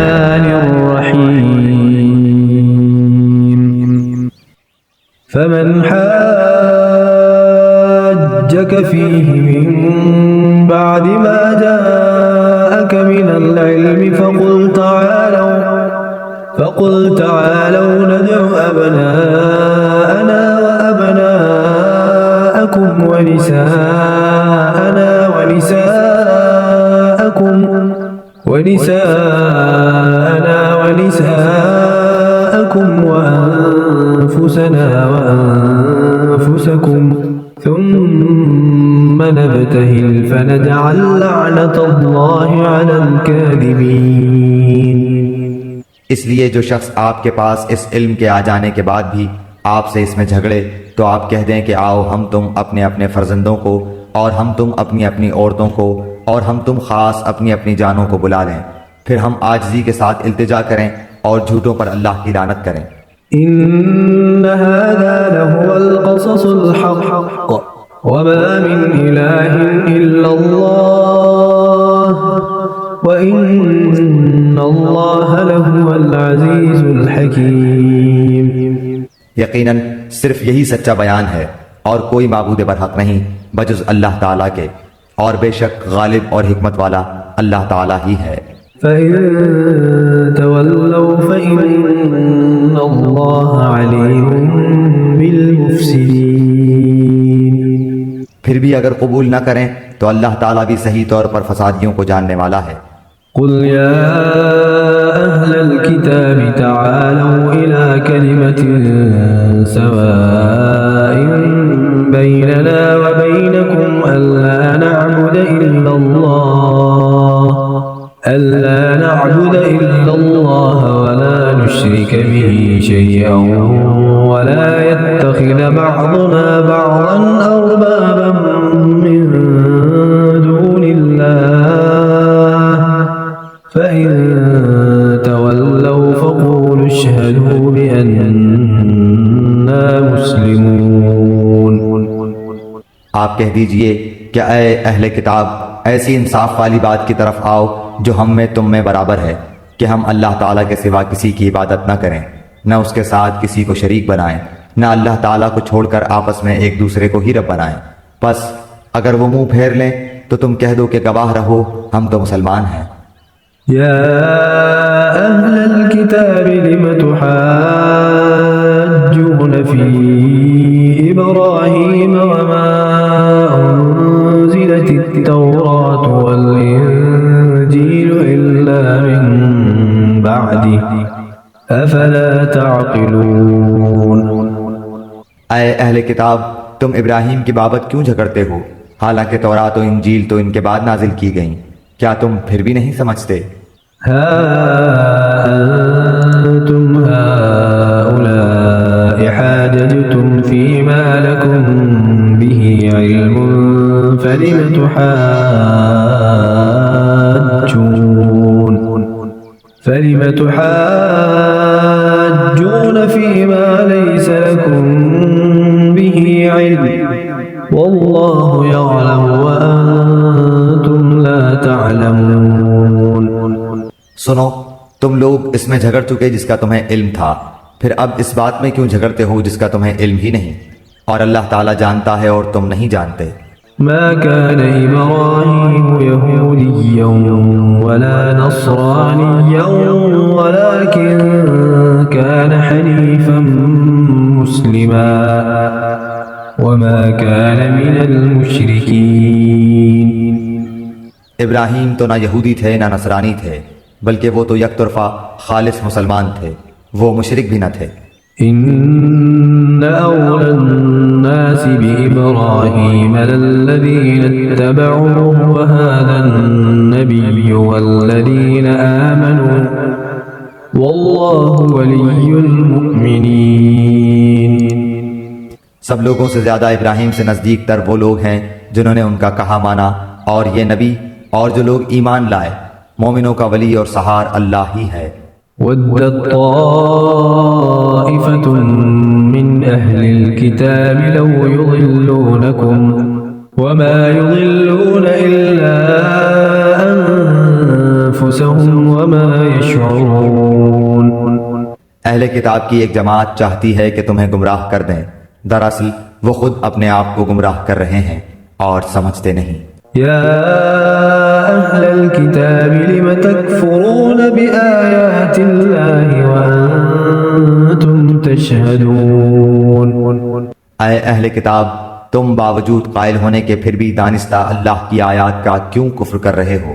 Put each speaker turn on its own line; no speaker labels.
الرحمن الرحيم فمن حاجك فيه من بعد ما جاءك من العلم فقل تعالوا ندع أبناءنا وأبناءكم ونساءنا ونساءكم وأنفسنا وأنفسكم ثم نبتهل فنجعل لعنة الله على الكاذبين۔
اس لیے جو شخص آپ کے پاس اس علم کے آ جانے کے بعد بھی آپ سے اس میں جھگڑے تو آپ کہہ دیں کہ آؤ ہم تم اپنے اپنے فرزندوں کو اور ہم تم اپنی اپنی عورتوں کو اور ہم تم خاص اپنی اپنی جانوں کو بلا لیں، پھر ہم عاجزی کے ساتھ التجا کریں اور جھوٹوں پر اللہ کی لعنت کریں۔
إن هذا لهو القصص الحق وما من إله إلا الله وإن الله لهو العزيز الحكيم۔
یقیناً صرف یہی سچا بیان ہے اور کوئی معبود برحق نہیں بجز اللہ تعالیٰ کے، اور بے شک غالب اور حکمت والا اللہ تعالیٰ ہی ہے۔
فإن تولوا فإن الله عليم بالمفسدين۔
پھر بھی اگر قبول نہ کریں تو اللہ تعالیٰ بھی صحیح طور پر فسادیوں کو جاننے والا ہے۔
قل يا أهل الكتاب تعالوا إلى كلمة سواء بيننا وبينكم ألا نعبد إلا الله ولا نشرك به شيئا ولا يتخذ بعضنا بعضا أربابا من دون الله فإن تولوا فقولوا اشهدوا بأننا مسلمون۔
آپ کہہ دیجئے کہ اے اہل کتاب ایسی انصاف والی بات کی طرف آؤ جو ہم میں تم میں برابر ہے کہ ہم اللہ تعالیٰ کے سوا کسی کی عبادت نہ کریں، نہ اس کے ساتھ کسی کو شریک بنائیں، نہ اللہ تعالیٰ کو چھوڑ کر آپس میں ایک دوسرے کو ہی رب بنائیں۔ بس اگر وہ منہ پھیر لیں تو تم کہہ دو کہ گواہ رہو ہم تو مسلمان ہیں۔
يا أهل الكتاب لم تحاجون في إبراهيم وما أنزلت التوراة والإنجيل إلا من بعده أفلا تعقلون۔
اے اہل کتاب تم ابراہیم کی بابت کیوں جھگڑتے ہو حالانکہ تورات و انجیل تو ان کے بعد نازل کی گئیں، کیا تم پھر بھی نہیں سمجھتے؟
ها أنتم هؤلاء حاججتم فيما لكم به علم فلم تحاجون فيما ليس لكم به علم والله يعلم وأنتم لا تعلمون۔
سنو تم لوگ اس میں جھگڑ چکے جس کا تمہیں علم تھا، پھر اب اس بات میں کیوں جھگڑتے ہو جس کا تمہیں علم ہی نہیں، اور اللہ تعالیٰ جانتا ہے اور تم نہیں جانتے۔
ما كان إبراهيم يهوديا ولا نصرانيا ولكن كان حنيفا مسلما وما كان من المشركين۔
ابراہیم تو نہ یہودی تھے نہ نصرانی تھے، بلکہ وہ تو یک طرفہ خالص مسلمان تھے، وہ مشرک بھی نہ تھے۔
إن أولى الناس بإبراهيم للذين اتبعوه وهذا النبي والذين آمنوا والله ولي المؤمنين۔
سب لوگوں سے زیادہ ابراہیم سے نزدیک تر وہ لوگ ہیں جنہوں نے ان کا کہا مانا اور یہ نبی اور جو لوگ ایمان لائے، مومنوں کا ولی اور سہار اللہ ہی ہے۔
وَدَّت طَّائِفَةٌ مِّنْ أَهْلِ الْكِتَابِ لَوْ يُضِلُّونَكُمْ وَمَا يُضِلُّونَ إِلَّا أَنفُسَهُمْ أنفسهم وما يشعرون.
اہل کتاب کی ایک جماعت چاہتی ہے کہ تمہیں گمراہ کر دیں، دراصل وہ خود اپنے آپ کو گمراہ کر رہے ہیں اور سمجھتے نہیں۔
يا أهل الكتاب لم تكفرون بآيات الله وأنتم تشهدون.
اے اہل کتاب، تم باوجود قائل ہونے کے پھر بھی دانستہ اللہ کی آیات کا کیوں کفر کر رہے ہو؟